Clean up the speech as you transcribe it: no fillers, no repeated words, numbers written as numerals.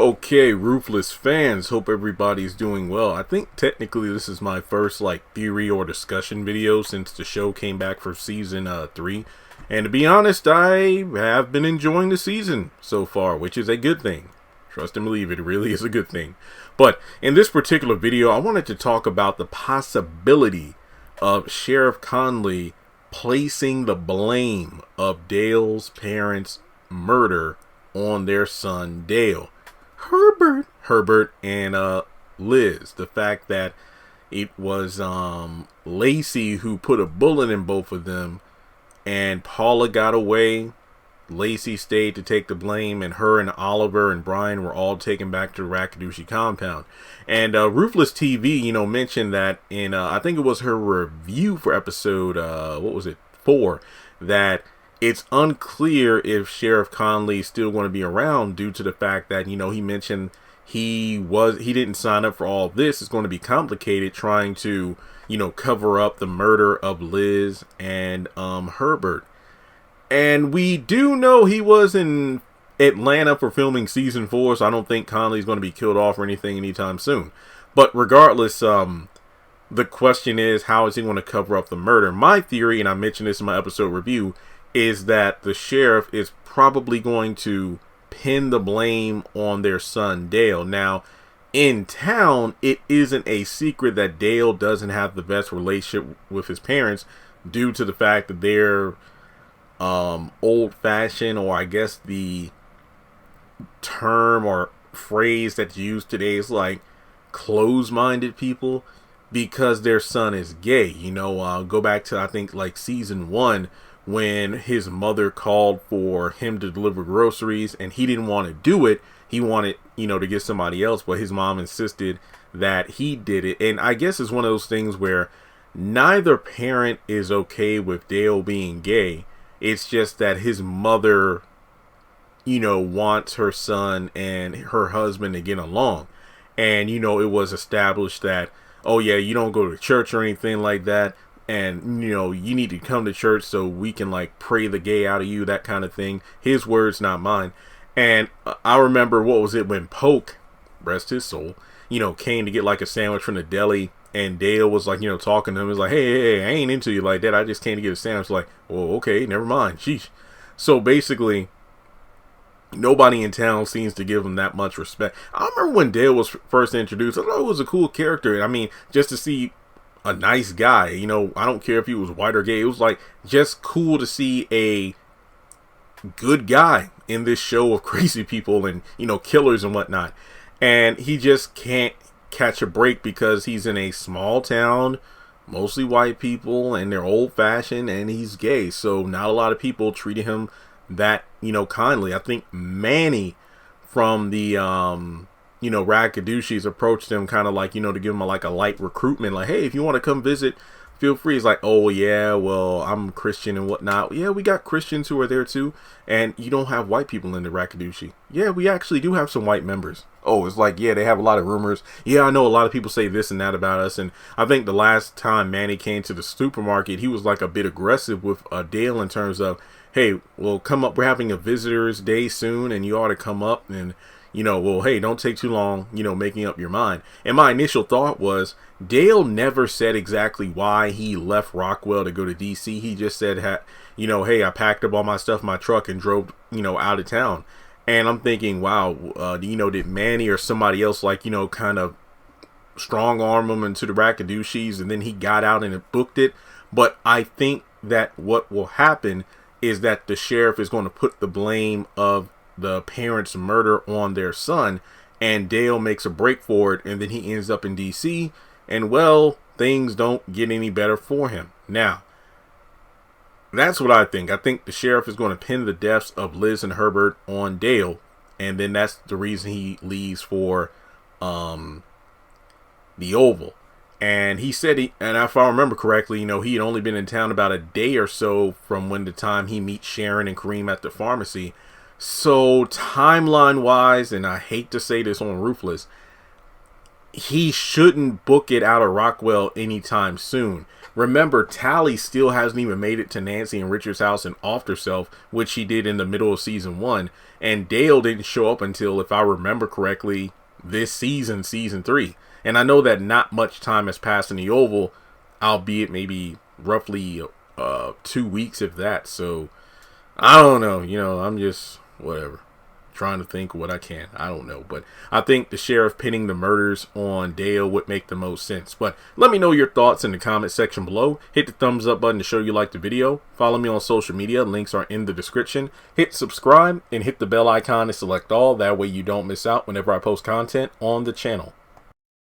Okay, Ruthless fans, hope everybody's doing well. I think technically this is my first theory or discussion video since the show came back for season 3. And to be honest, I have been enjoying the season so far, which is a good thing. Trust and believe it really is a good thing. But in this particular video, I wanted to talk about the possibility of Sheriff Conley placing the blame of Dale's parents' murder on their son Dale. Herbert and Liz. The fact that it was Lacey who put a bullet in both of them, and Paula got away. Lacey stayed to take the blame, and her and Oliver and Brian were all taken back to the Rakadooshi compound. And Ruthless TV, mentioned that in I think it was her review for episode 4, that it's unclear if Sheriff Conley is still going to be around due to the fact that, he mentioned he didn't sign up for all this. It's going to be complicated trying to, cover up the murder of Liz and Herbert. And we do know he was in Atlanta for filming season 4, so I don't think Conley's going to be killed off or anything anytime soon. But regardless, the question is, how is he going to cover up the murder? My theory, and I mentioned this in my episode review, is that the sheriff is probably going to pin the blame on their son Dale. Now, in town, it isn't a secret that Dale doesn't have the best relationship with his parents due to the fact that they're old-fashioned, or I guess the term or phrase that's used today is close-minded people, because their son is gay. Go back to I think season 1 when his mother called for him to deliver groceries and he didn't want to do it. He wanted, to get somebody else, but his mom insisted that he did it. And I guess it's one of those things where neither parent is okay with Dale being gay. It's just that his mother, wants her son and her husband to get along. And, it was established that, oh yeah, you don't go to church or anything like that. And, you need to come to church so we can pray the gay out of you, that kind of thing. His words, not mine. And I remember, when Polk, rest his soul, came to get a sandwich from the deli, and Dale was talking to him. He was like, hey, I ain't into you like that. I just came to get a sandwich. Well, okay, never mind. Sheesh. So basically, nobody in town seems to give him that much respect. I remember when Dale was first introduced, I thought it was a cool character. I mean, just to see a nice guy, I don't care if he was white or gay. It was just cool to see a good guy in this show of crazy people and, killers and whatnot. And he just can't catch a break because he's in a small town, mostly white people, and they're old fashioned, and he's gay. So not a lot of people treated him that, kindly. I think Manny from the, Rakadooshis approached him kind of to give him a light recruitment. Hey, if you want to come visit, feel free. He's oh yeah, well, I'm Christian and whatnot. Yeah, we got Christians who are there too. And you don't have white people in the Rakadooshi. Yeah, we actually do have some white members. Oh, it's yeah, they have a lot of rumors. Yeah, I know a lot of people say this and that about us. And I think the last time Manny came to the supermarket, he was a bit aggressive with Dale in terms of, hey, well, come up. We're having a visitors day soon, and you ought to come up and, well, hey, don't take too long, making up your mind. And my initial thought was, Dale never said exactly why he left Rockwell to go to DC. He just said, hey, I packed up all my stuff in my truck and drove, out of town. And I'm thinking, wow, did Manny or somebody else kind of strong arm him into the Rakadooshis, and then he got out and booked it. But I think that what will happen is that the sheriff is going to put the blame of the parents' murder on their son, and Dale makes a break for it, and then he ends up in DC, and well, things don't get any better for him. Now, that's what I think. I think the sheriff is going to pin the deaths of Liz and Herbert on Dale, and then that's the reason he leaves for the Oval. And he said, and if I remember correctly, he had only been in town about a day or so from when the time he meets Sharon and Kareem at the pharmacy. So timeline wise, and I hate to say this on Ruthless, he shouldn't book it out of Rockwell anytime soon. Remember, Tally still hasn't even made it to Nancy and Richard's house and offed herself, which she did in the middle of season 1. And Dale didn't show up until, if I remember correctly, this season 3. And I know that not much time has passed in the Oval, albeit maybe roughly 2 weeks, if that. So, I don't know. I'm just, whatever. Trying to think what I can. I don't know. But I think the sheriff pinning the murders on Dale would make the most sense. But let me know your thoughts in the comment section below. Hit the thumbs up button to show you like the video. Follow me on social media. Links are in the description. Hit subscribe and hit the bell icon to select all. That way you don't miss out whenever I post content on the channel.